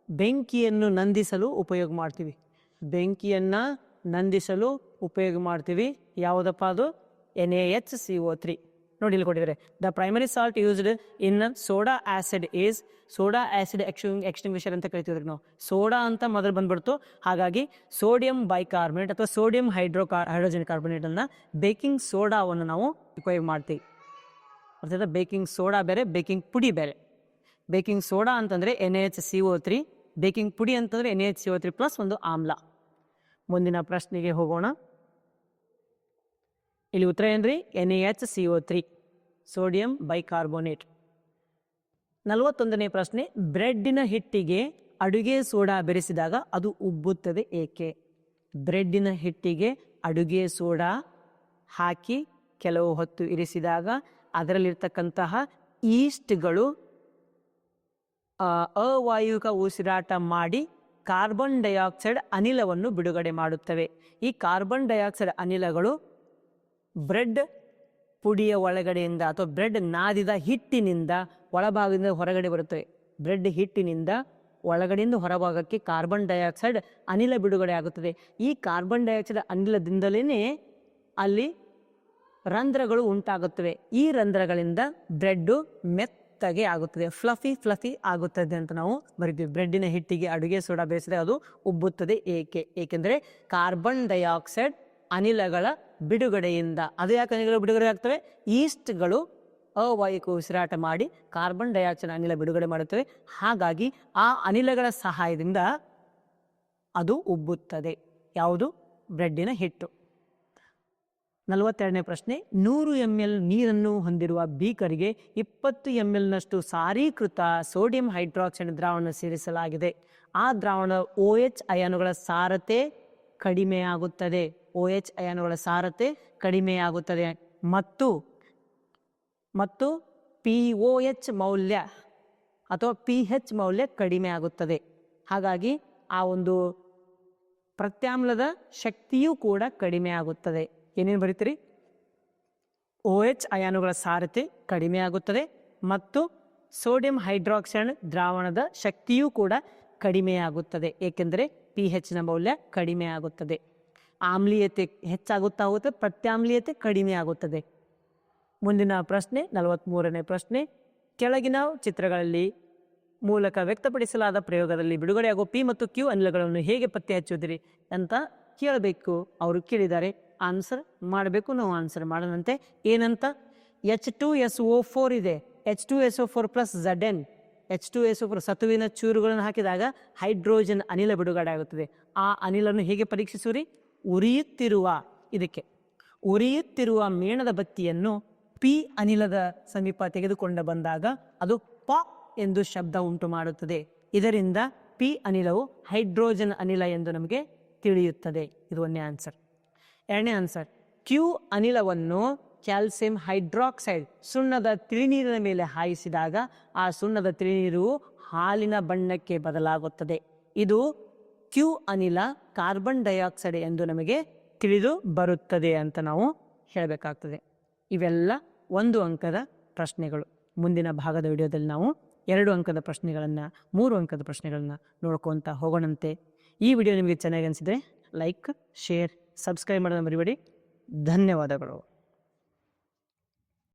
ಬೆಂಕಿಯನ್ನು ನಂದಿಸಲು ಉಪಯೋಗ ಮಾಡ್ತೀವಿ. ಬೆಂಕಿಯನ್ನು ನಂದಿಸಲು ಉಪಯೋಗ ಮಾಡ್ತೀವಿ. ಯಾವುದಪ್ಪ ಅದು? NaHCO3. ನೋಡಿ, ಇಲ್ಲಿ ಕೊಟ್ಟಿದ್ದಾರೆ. The primary salt used in soda acid is, soda acid extinguisher ಅಂತ ಕರಿತೀವಿ ನಾವು. ಸೋಡಾ ಅಂತ ಮೊದಲು ಬಂದ್ಬಿಡ್ತು. ಹಾಗಾಗಿ ಸೋಡಿಯಂ ಬೈಕಾರ್ಬನೇಟ್ ಅಥವಾ ಸೋಡಿಯಂ ಹೈಡ್ರೋಜನ್ ಕಾರ್ಬನೇಟನ್ನು ಬೇಕಿಂಗ್ ಸೋಡಾವನ್ನು ನಾವು ಉಪಯೋಗ ಮಾಡ್ತೀವಿ. ಅರ್ಥಾತ್ ಬೇಕಿಂಗ್ ಸೋಡಾ ಬೇರೆ, ಬೇಕಿಂಗ್ ಪುಡಿ ಬೇರೆ. ಬೇಕಿಂಗ್ ಸೋಡಾ ಅಂತಂದರೆ NaHCO3, ಬೇಕಿಂಗ್ ಪುಡಿ ಅಂತಂದರೆ NaHCO3 ಪ್ಲಸ್ ಒಂದು ಆಮ್ಲ. ಮುಂದಿನ ಪ್ರಶ್ನೆಗೆ ಹೋಗೋಣ. ಇಲ್ಲಿ ಉತ್ತರ ಏನ್ರಿ? NaHCO3, sodium bicarbonate. 41ನೇ ಪ್ರಶ್ನೆ, ಬ್ರೆಡ್ಡಿನ ಹಿಟ್ಟಿಗೆ ಅಡುಗೆ ಸೋಡಾ ಬೆರೆಸಿದಾಗ ಅದು ಉಬ್ಬುತ್ತದೆ ಏಕೆ? ಬ್ರೆಡ್ಡಿನ ಹಿಟ್ಟಿಗೆ ಅಡುಗೆ ಸೋಡಾ ಹಾಕಿ ಕೆಲವು ಹೊತ್ತು ಇರಿಸಿದಾಗ ಅದರಲ್ಲಿರ್ತಕ್ಕಂತಹ ಈಸ್ಟ್ಗಳು ಅವಾಯುವಿಕ ಉಸಿರಾಟ ಮಾಡಿ ಕಾರ್ಬನ್ ಡೈಆಕ್ಸೈಡ್ ಅನಿಲವನ್ನು ಬಿಡುಗಡೆ ಮಾಡುತ್ತವೆ. ಈ ಕಾರ್ಬನ್ ಡೈಆಕ್ಸೈಡ್ ಅನಿಲಗಳು ಬ್ರೆಡ್ ಪುಡಿಯ ಒಳಗಡೆಯಿಂದ ಅಥವಾ ಬ್ರೆಡ್ ನಾದಿದ ಹಿಟ್ಟಿನಿಂದ ಒಳಭಾಗದಿಂದ ಹೊರಗಡೆ ಬರುತ್ತವೆ. ಬ್ರೆಡ್ ಹಿಟ್ಟಿನಿಂದ ಒಳಗಡೆಯಿಂದ ಹೊರಭಾಗಕ್ಕೆ ಕಾರ್ಬನ್ ಡೈಆಕ್ಸೈಡ್ ಅನಿಲ ಬಿಡುಗಡೆ ಆಗುತ್ತದೆ. ಈ ಕಾರ್ಬನ್ ಡೈಆಕ್ಸೈಡ್ ಅನಿಲದಿಂದಲೇ ಅಲ್ಲಿ ರಂಧ್ರಗಳು ಉಂಟಾಗುತ್ತವೆ. ಈ ರಂಧ್ರಗಳಿಂದ ಬ್ರೆಡ್ಡು ಮೆತ್ತಗೆ ಆಗುತ್ತದೆ, ಫ್ಲಫಿ ಆಗುತ್ತದೆ ಅಂತ ನಾವು ಬರಿತೀವಿ. ಬ್ರೆಡ್ಡಿನ ಹಿಟ್ಟಿಗೆ ಅಡುಗೆ ಸೋಡಾ ಬೇಯಿಸಿದರೆ ಅದು ಉಬ್ಬುತ್ತದೆ. ಏಕೆಂದರೆ ಕಾರ್ಬನ್ ಡೈಆಕ್ಸೈಡ್ ಅನಿಲಗಳ ಬಿಡುಗಡೆಯಿಂದ. ಅದು ಯಾಕೆ ಅನಿಲಗಳು ಬಿಡುಗಡೆ ಆಗ್ತವೆ? ಈಸ್ಟ್ಗಳು ಅವಾಯಕ ಉಸಿರಾಟ ಮಾಡಿ ಕಾರ್ಬನ್ ಡೈಆಕ್ಸೈಡ್ ಅನಿಲ ಬಿಡುಗಡೆ ಮಾಡುತ್ತವೆ. ಹಾಗಾಗಿ ಆ ಅನಿಲಗಳ ಸಹಾಯದಿಂದ ಅದು ಉಬ್ಬುತ್ತದೆ. ಯಾವುದು? ಬ್ರೆಡ್ಡಿನ ಹಿಟ್ಟು. 42ನೇ ಪ್ರಶ್ನೆ, 100 ml ನೀರನ್ನು ಹೊಂದಿರುವ ಬೀಕರಿಗೆ 20 ml ನಷ್ಟು ಸಾರೀಕೃತ ಸೋಡಿಯಂ ಹೈಡ್ರಾಕ್ಸೈಡ್ ದ್ರಾವಣ ಸೇರಿಸಲಾಗಿದೆ. ಆ ದ್ರಾವಣ OH ಅಯಾನುಗಳ ಸಾರತೆ ಕಡಿಮೆಯಾಗುತ್ತದೆ. OH ಅಯಾನುಗಳ ಸಾರತೆ ಕಡಿಮೆಯಾಗುತ್ತದೆ ಮತ್ತು POH ಮೌಲ್ಯ ಅಥವಾ pH ಮೌಲ್ಯ ಕಡಿಮೆ ಆಗುತ್ತದೆ. ಹಾಗಾಗಿ ಆ ಒಂದು ಪ್ರತ್ಯಾಮ್ಲದ ಶಕ್ತಿಯೂ ಕೂಡ ಕಡಿಮೆ ಆಗುತ್ತದೆ. ಏನೇನು ಬರೀತೀರಿ? OH ಅಯಾನುಗಳ ಸಾರತೆ ಕಡಿಮೆ ಆಗುತ್ತದೆ ಮತ್ತು ಸೋಡಿಯಂ ಹೈಡ್ರಾಕ್ಸೈಡ್ ದ್ರಾವಣದ ಶಕ್ತಿಯೂ ಕೂಡ ಕಡಿಮೆಯಾಗುತ್ತದೆ. ಏಕೆಂದರೆ pH ನ ಮೌಲ್ಯ ಕಡಿಮೆ ಆಗುತ್ತದೆ. ಆಮ್ಲೀಯತೆ ಹೆಚ್ಚಾಗುತ್ತಾ ಹೋಗುತ್ತೆ, ಪ್ರತ್ಯಾಮ್ಲೀಯತೆ ಕಡಿಮೆ ಆಗುತ್ತದೆ. ಮುಂದಿನ ಪ್ರಶ್ನೆ 43ನೇ ಪ್ರಶ್ನೆ, ಕೆಳಗಿನ ಚಿತ್ರಗಳಲ್ಲಿ ಮೂಲಕ ವ್ಯಕ್ತಪಡಿಸಲಾದ ಪ್ರಯೋಗದಲ್ಲಿ ಬಿಡುಗಡೆಯಾಗುವ P ಮತ್ತು Q ಅನಿಲಗಳನ್ನು ಹೇಗೆ ಪತ್ತೆ ಹಚ್ಚುವುದಿರಿ ಅಂತ ಕೇಳಬೇಕು. ಅವರು ಕೇಳಿದ್ದಾರೆ, ಆನ್ಸರ್ ಮಾಡಬೇಕು, ನಾವು ಆನ್ಸರ್ ಮಾಡೋಣಂತೆ. ಏನಂತ? H2SO4 ಇದೆ, H2SO4 ಪ್ಲಸ್ Zn. H2SO4 ಸತುವಿನ ಚೂರುಗಳನ್ನು ಹಾಕಿದಾಗ ಹೈಡ್ರೋಜನ್ ಅನಿಲ ಬಿಡುಗಡೆ ಆಗುತ್ತದೆ. ಆ ಅನಿಲನ್ನು ಹೇಗೆ ಪರೀಕ್ಷಿಸುವಿರಿ? ಉರಿಯುತ್ತಿರುವ ಮೇಣದ ಬತ್ತಿಯನ್ನು P ಅನಿಲದ ಸಮೀಪ ತೆಗೆದುಕೊಂಡು ಬಂದಾಗ ಅದು ಪ ಎಂದು ಶಬ್ದ ಉಂಟು ಮಾಡುತ್ತದೆ. ಇದರಿಂದ P ಅನಿಲವು ಹೈಡ್ರೋಜನ್ ಅನಿಲ ಎಂದು ನಮಗೆ ತಿಳಿಯುತ್ತದೆ. ಇದು ಒಂದನೇ ಆನ್ಸರ್. ಎರಡನೇ ಆನ್ಸರ್, Q ಅನಿಲವನ್ನು ಕ್ಯಾಲ್ಸಿಯಂ ಹೈಡ್ರಾಕ್ಸೈಡ್ ಸುಣ್ಣದ ತಿಳಿನೀರಿನ ಮೇಲೆ ಹಾಯಿಸಿದಾಗ ಆ ಸುಣ್ಣದ ತಿಳಿನೀರು ಹಾಲಿನ ಬಣ್ಣಕ್ಕೆ ಬದಲಾಗುತ್ತದೆ. ಇದು Q ಅನಿಲ ಕಾರ್ಬನ್ ಡೈಆಕ್ಸೈಡ್ ಎಂದು ನಮಗೆ ತಿಳಿದು ಬರುತ್ತದೆ ಅಂತ ನಾವು ಹೇಳಬೇಕಾಗ್ತದೆ. ಇವೆಲ್ಲ 1 ಅಂಕದ ಪ್ರಶ್ನೆಗಳು. ಮುಂದಿನ ಭಾಗದ ವಿಡಿಯೋದಲ್ಲಿ ನಾವು 2 ಅಂಕದ ಪ್ರಶ್ನೆಗಳನ್ನು, 3 ಅಂಕದ ಪ್ರಶ್ನೆಗಳನ್ನು ನೋಡ್ಕೊತ ಹೋಗೋಣಂತೆ. ಈ ವಿಡಿಯೋ ನಿಮಗೆ ಚೆನ್ನಾಗಿ ಅನಿಸಿದರೆ ಲೈಕ್, ಶೇರ್, ಸಬ್ಸ್ಕ್ರೈಬ್ ಮಾಡೋದನ್ನು ಮರಿಬೇಡಿ. ಧನ್ಯವಾದಗಳು.